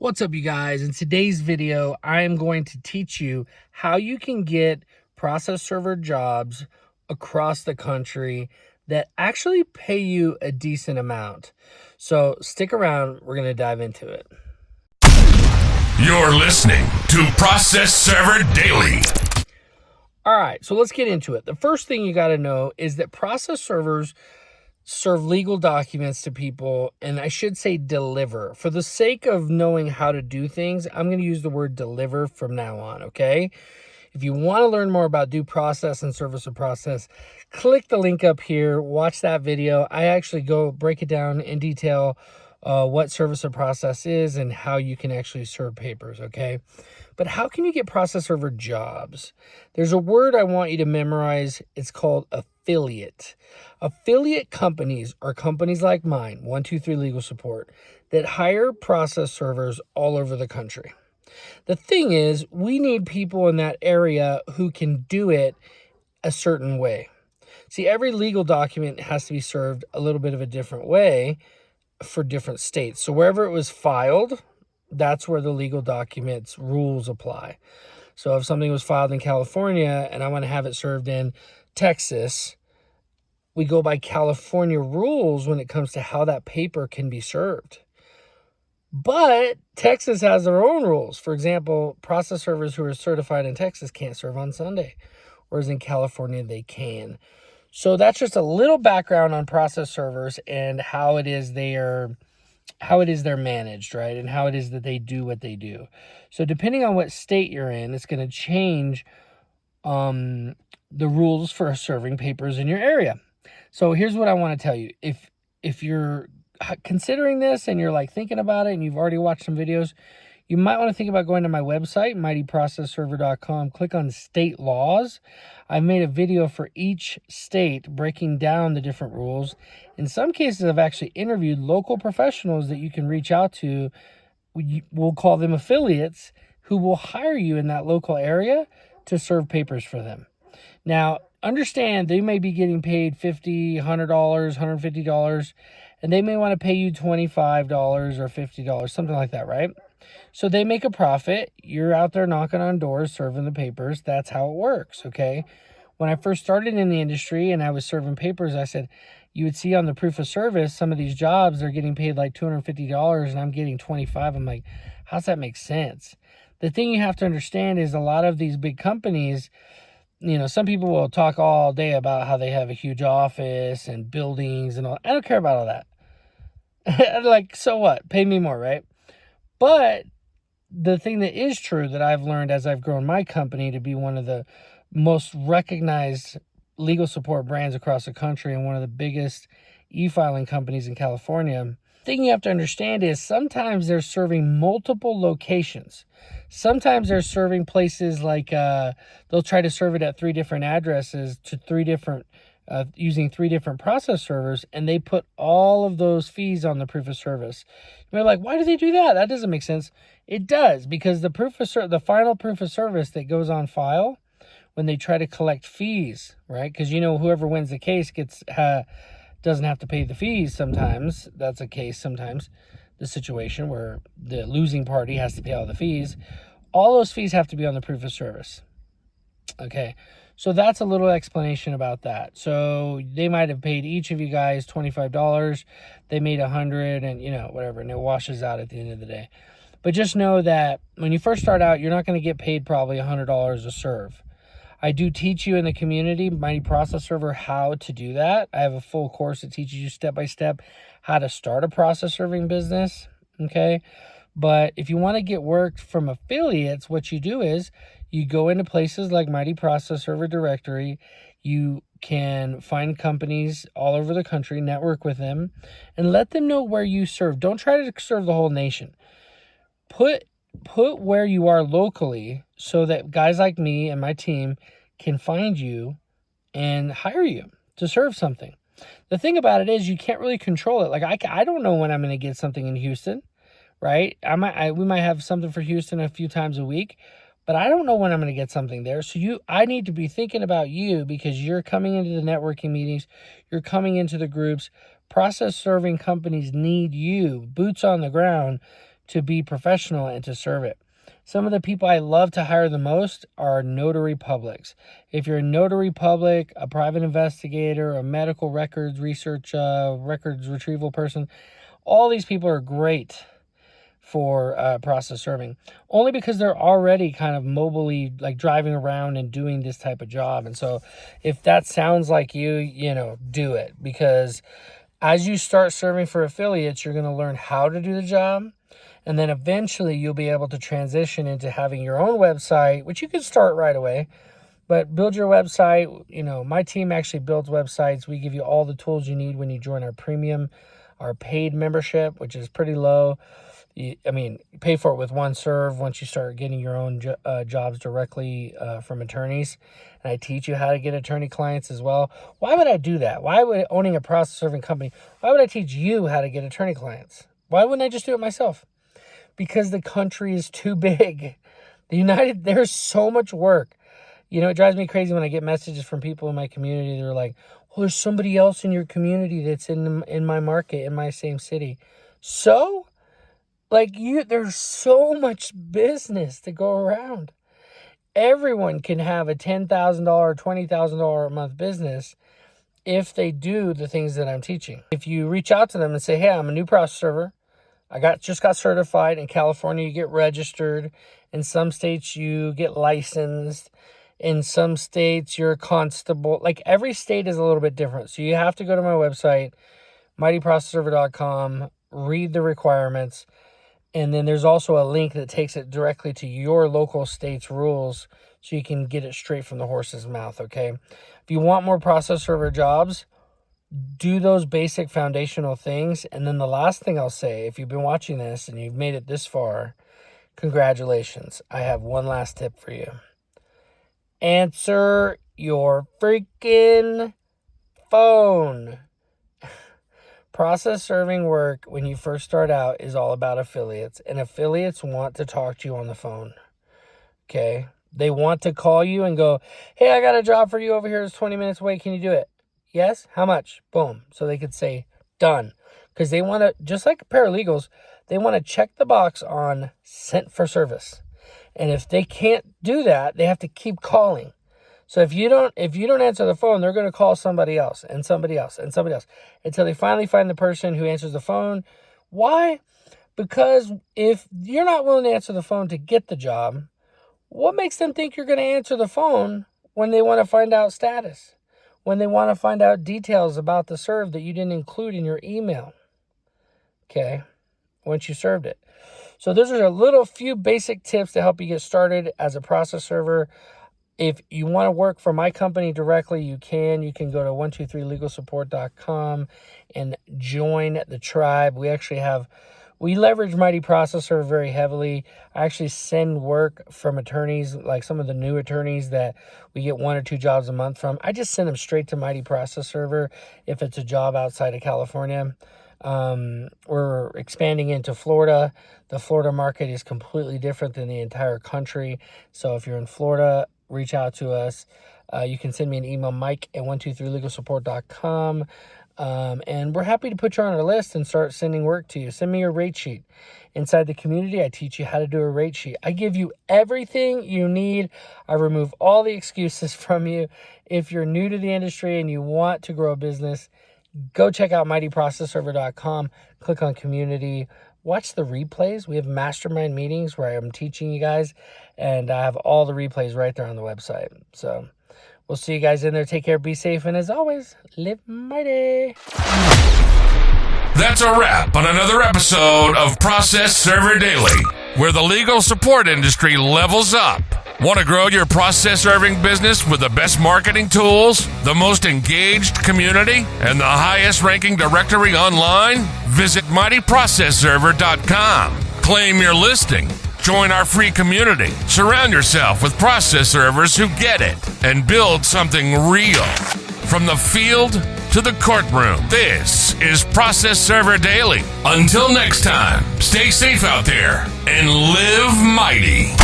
What's up, you guys? In today's video, I am going to teach you how you can get process server jobs across the country that actually pay you a decent amount. So stick around, we're going to dive into it. You're listening to Process Server Daily. All right, so let's get into it. The first thing you got to know is that process servers serve legal documents to people, and I should say deliver. For the sake of knowing how to do things, I'm going to use the word deliver from now on, okay? If you want to learn more about due process and service of process, click the link up here, watch that video. I actually go break it down in detail what service of process is and how you can actually serve papers, okay? But how can you get process server jobs? There's a word I want you to memorize. It's called affiliate. Affiliate companies are companies like mine, 123 Legal Support, that hire process servers all over the country. The thing is, we need people in that area who can do it a certain way. See, every legal document has to be served a little bit of a different way for different states. So wherever it was filed, that's where the legal documents rules apply. So if something was filed in California and I want to have it served in Texas, we go by California rules when it comes to how that paper can be served. But Texas has their own rules. For example, process servers who are certified in Texas can't serve on Sunday, whereas in California they can. So that's just a little background on process servers and how it is they're managed, right? And how it is that they do what they do. So depending on what state you're in, it's going to change the rules for serving papers in your area. So here's what I want to tell you. If you're considering this and you're like thinking about it and you've already watched some videos, you might want to think about going to my website, mightyprocessserver.com. Click on state laws. I've made a video for each state breaking down the different rules. In some cases, I've actually interviewed local professionals that you can reach out to. We'll call them affiliates, who will hire you in that local area to serve papers for them. Now, understand they may be getting paid $50, $100, $150, and they may want to pay you $25 or $50, something like that, right? So they make a profit. You're out there knocking on doors, serving the papers. That's how it works, okay? When I first started in the industry and I was serving papers, I said, you would see on the proof of service, some of these jobs, they're getting paid like $250 and I'm getting $25. I'm like, how's that make sense? The thing you have to understand is a lot of these big companies, some people will talk all day about how they have a huge office and buildings and all. I don't care about all that. Like, so what? Pay me more, right? But the thing that is true that I've learned as I've grown my company to be one of the most recognized legal support brands across the country and one of the biggest e-filing companies in California, the thing you have to understand is sometimes they're serving multiple locations. Sometimes they're serving places like they'll try to serve it at 3 different addresses to 3 different using 3 different process servers, and they put all of those fees on the proof of service. You're like, why do they do that? That doesn't make sense. It does, because the final proof of service that goes on file when they try to collect fees, right? Because whoever wins the case doesn't have to pay the fees sometimes. That's a case sometimes, the situation where the losing party has to pay all the fees. All those fees have to be on the proof of service. Okay, so that's a little explanation about that. So they might have paid each of you guys $25. They made $100 and, whatever, and it washes out at the end of the day. But just know that when you first start out, you're not going to get paid probably $100 a serve. I do teach you in the community, Mighty Process Server, how to do that. I have a full course that teaches you step-by-step how to start a process serving business, okay? But if you want to get work from affiliates, what you do is you go into places like Mighty Process Server Directory. You can find companies all over the country, network with them, and let them know where you serve. Don't try to serve the whole nation. Put where you are locally so that guys like me and my team can find you and hire you to serve something. The thing about it is you can't really control it. Like I don't know when I'm going to get something in Houston, right? We might have something for Houston a few times a week, but I don't know when I'm going to get something there. So I need to be thinking about you because you're coming into the networking meetings, you're coming into the groups. Process serving companies need you, boots on the ground, to be professional and to serve it. Some of the people I love to hire the most are notary publics. If you're a notary public, a private investigator, a medical records research, records retrieval person, all these people are great for process serving, only because they're already kind of mobily like driving around and doing this type of job. And so if that sounds like you, do it, because as you start serving for affiliates, you're going to learn how to do the job. And then eventually you'll be able to transition into having your own website, which you can start right away. But build your website. My team actually builds websites. We give you all the tools you need when you join our premium, our paid membership, which is pretty low. You pay for it with OneServe once you start getting your own jobs directly from attorneys. And I teach you how to get attorney clients as well. Why would I do that? Why would owning a process serving company, why would I teach you how to get attorney clients? Why wouldn't I just do it myself? Because the country is too big. There's so much work. It drives me crazy when I get messages from people in my community. They're like, well, there's somebody else in your community that's in my market, in my same city. So, there's so much business to go around. Everyone can have a $10,000, $20,000 a month business if they do the things that I'm teaching. If you reach out to them and say, hey, I'm a new process server. I just got certified. In California, you get registered. In some states, you get licensed. In some states, you're a constable. Every state is a little bit different. So you have to go to my website, mightyprocessserver.com, read the requirements. And then there's also a link that takes it directly to your local state's rules so you can get it straight from the horse's mouth, okay? If you want more process server jobs, do those basic foundational things. And then the last thing I'll say, if you've been watching this and you've made it this far, congratulations. I have one last tip for you. Answer your freaking phone. Process serving work when you first start out is all about affiliates, and affiliates want to talk to you on the phone. Okay? They want to call you and go, hey, I got a job for you over here. It's 20 minutes away. Can you do it? Yes? How much? Boom. So they could say, done. Because they want to, just like paralegals, they want to check the box on sent for service. And if they can't do that, they have to keep calling. So if you don't answer the phone, they're going to call somebody else and somebody else and somebody else until they finally find the person who answers the phone. Why? Because if you're not willing to answer the phone to get the job, what makes them think you're going to answer the phone when they want to find out status? When they want to find out details about the serve that you didn't include in your email, okay, once you served it. So those are a few basic tips to help you get started as a process server. If you want to work for my company directly, you can. You can go to 123legalsupport.com and join the tribe. We leverage Mighty Process Server very heavily. I actually send work from attorneys, like some of the new attorneys that we get 1 or 2 jobs a month from. I just send them straight to Mighty Process Server if it's a job outside of California. We're expanding into Florida. The Florida market is completely different than the entire country. So if you're in Florida, reach out to us. You can send me an email, mike@123legalsupport.com. And we're happy to put you on our list and start sending work to you. Send me your rate sheet. Inside the community, I teach you how to do a rate sheet. I give you everything you need. I remove all the excuses from you. If you're new to the industry and you want to grow a business, go check out mightyprocessserver.com. Click on community. Watch the replays. We have mastermind meetings where I'm teaching you guys, and I have all the replays right there on the website. So we'll see you guys in there. Take care, be safe, and as always, live mighty. That's a wrap on another episode of Process Server Daily, where the legal support industry levels up. Want to grow your process serving business with the best marketing tools, the most engaged community, and the highest ranking directory online? Visit mightyprocessserver.com. Claim your listing. Join our free community. Surround yourself with process servers who get it and build something real. From the field to the courtroom, this is Process Server Daily. Until next time, stay safe out there and live mighty.